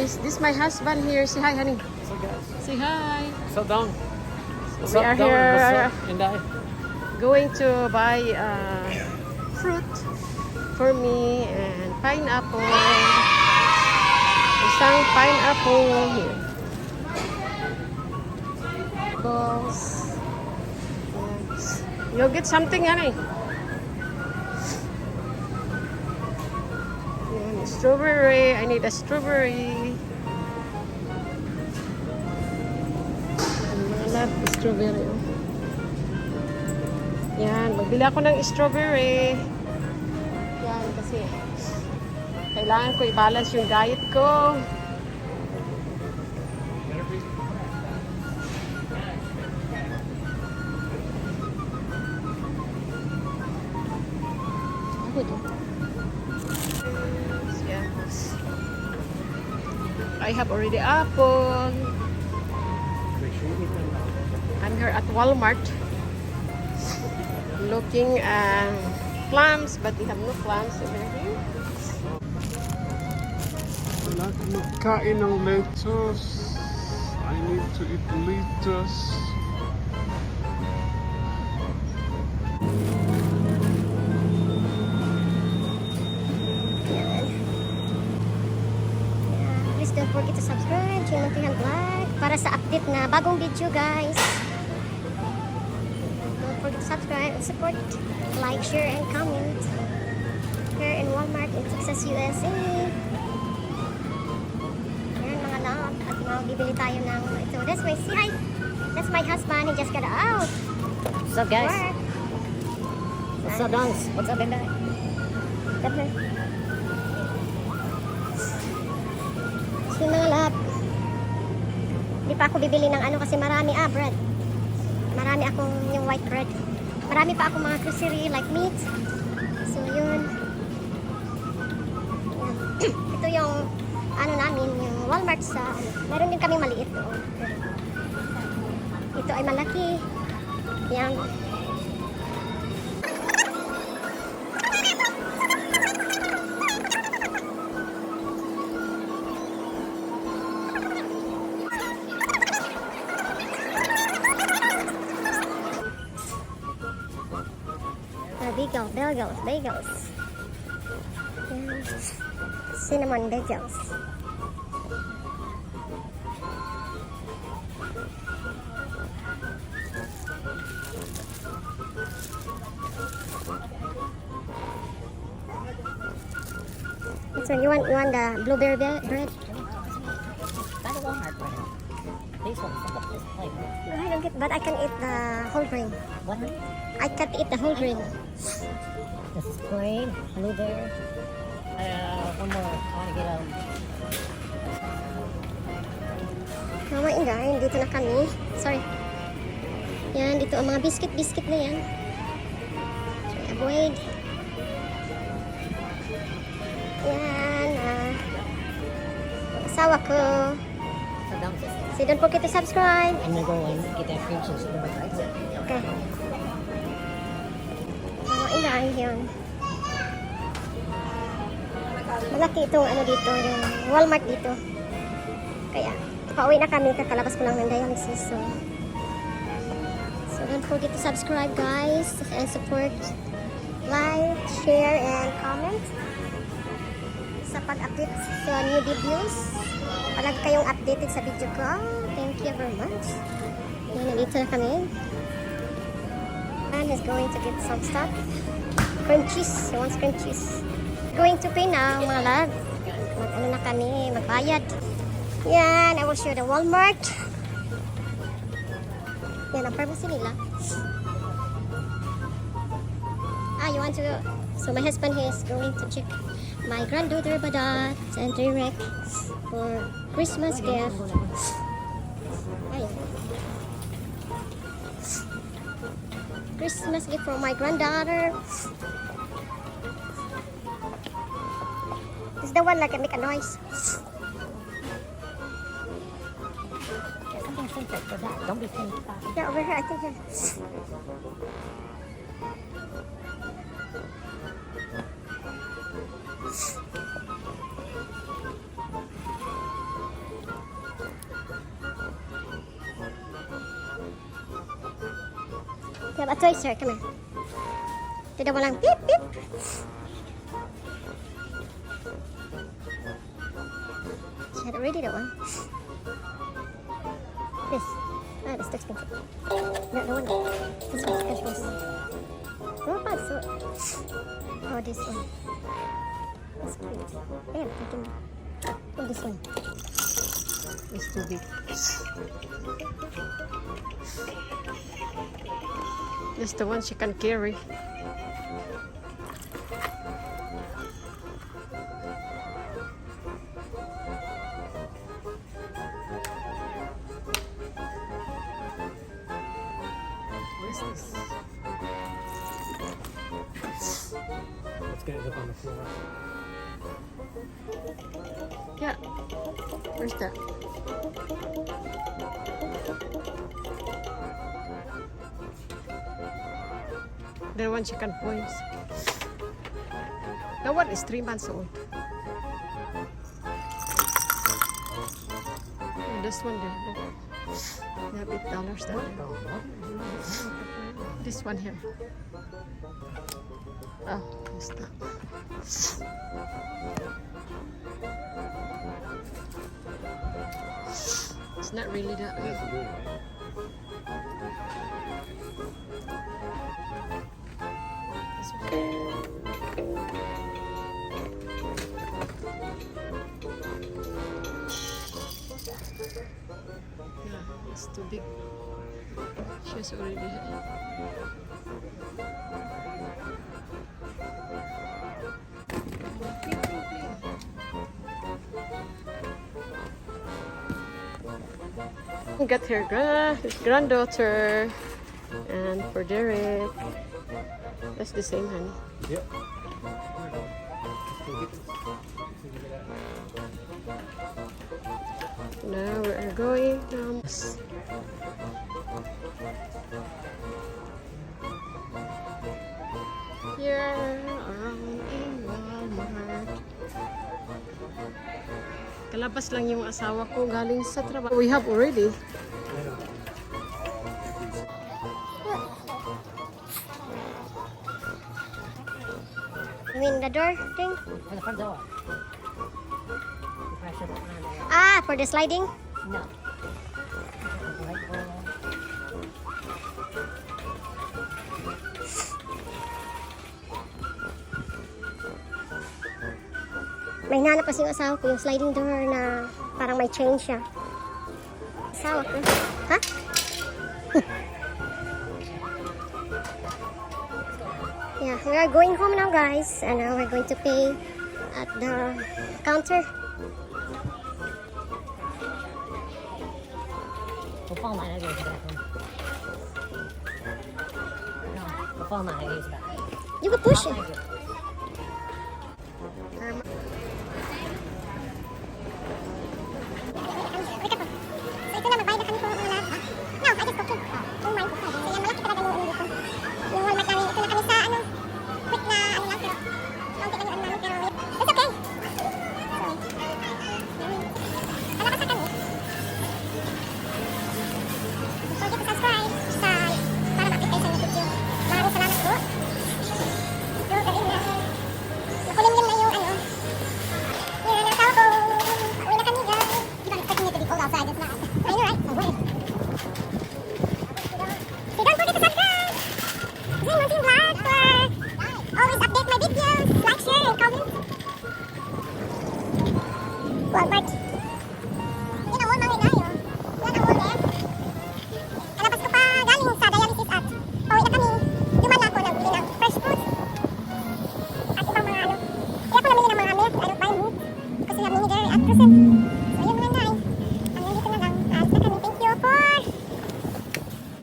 guys. This is my husband here. Say hi, honey. So guys, Say hi. so down. We are here And I. going to buy fruit for me and pineapple. Isang pineapple here. Balls. You'll get something, honey. And strawberry. I need a strawberry. I love strawberry. Yan, magbili ako ng strawberry. Yan, kasi kailangan ko i-balance yung diet ko. I have already apple. I'm here at Walmart looking at plums, but we have no plums over here. Wala akong magkain ng lettuce. I need to eat lettuce. Please don't forget to subscribe to Muntihan Vlog para sa update na bagong video, guys. Don't forget to subscribe and support, like, share, and comment. Here in Walmart in Texas, USA. Yan mga love. At bibili tayo ng ito. That's my husband. He just got out. What's up, guys? Work. What's up, Dongs? What's up, Inday? So mga love, hindi pa ako bibili ng ano kasi marami bread. Marami akong yung white bread. Marami pa akong mga grocery like meat. So yun. Ito yung ano namin, yung Walmart sa meron din kami maliit doon. Ito ay malaki. Yan. Bagels. Cinnamon bagels. So you want the blueberry bread? That's Walmart right now. These ones look this flavor. No, I don't get, but I can eat the whole grain. What? I can eat the whole grain. This is plain, blueberry. One more. I want to get Mama Inday, dito na kami. Sorry. Yan, dito ang mga biscuit na yan. So, avoid. Yan, asawa ko. So Dongs, So don't forget to subscribe. I'm gonna go and get that cream cheese. Okay. Mama Inday, yan. Malaki itong ano dito, yung Walmart dito. Kaya, pauwi na kami, kakalabas ko lang ng dialysis. So don't forget to subscribe, guys, and support, like, share, and comment sa pag-update sa new videos. Palagi kayong updated sa video ko. Thank you very much. Yan, nandito na kami. And is going to get some stuff. Cream cheese. He wants cream cheese. Going to pay now, mga love. Mag-ano na kami, magbayad. Yan, I will show the Walmart. Yan, ang pharmacy nila. You want to go? So my husband is going to check my granddaughter Badat and direct for Christmas gift. Ayan. Christmas gift for my granddaughter. This is the one like make a noise. Something simple for that. Don't be thinking about it. Yeah, over here, I think here. You have a toy, sir. Come here. Dito mo lang. Beep, beep. She had already that one. This. Ah, that's too expensive. No, the one. This one, special. Not bad, so. Oh, this one. That's cute. There, you can. Oh, this one. It's too big. This the one she can carry. What is this? Let's get it up on the floor. Yeah. Where's that? The one chicken points. The one is 3 months old. And this one there, look. They have $8 there. This one here. Oh, it's not. It's not really that. That's good, right? This one. Yeah, it's too big. She's already got his granddaughter, and for Derek, that's the same, honey. Yep. Now we are going here around in Walmart. Kalabas lang yung asawa ko galing sa trabaho. We have already. You mean the door thing? And the front door. You press it on there. Ah, for the sliding? No. Right door. May hinanap kasi yung asawa ko, yung sliding door na parang may chain siya. Asawa ko. Ha? Yeah, we are going home now, guys. And now we're going to pay at the counter. We'll fall mine, I go to the bathroom. No, we'll fall mine, I go to the bathroom. You can push it. Thank you. So ito na, magbayad na kami po mga lahat. No, I just cooked it. Yung wine cooked. So yan, malaki talaga yung ulo dito. Yung Walmart namin, ito na kami sa ano, quick na ano lang, pero kaunti lang yung ano namin, pero it's okay. So, malakas na kami. Don't forget to subscribe sa para ma-update kayo sa new video. Maraming salamat po. So, galing na. Nakulimlim na yung ano. Yan, ang asawa ko. Uwi na kami, guys. You don't expect me to be cold outside, it's not. I know, right? I would. So don't forget to subscribe. Zing Munting Vlog for always update my videos. Like, share, and comment. Walmart. Yan ang mall mga guys. Yan ang mall there. Kalabas ko pa galing sa dialysis at pauwi na kami. Duman na ako nagbili ng fresh food. At ibang mga ano. Kaya ako namili ng mga milk. I don't buy meat. Because we have mini dairy at present.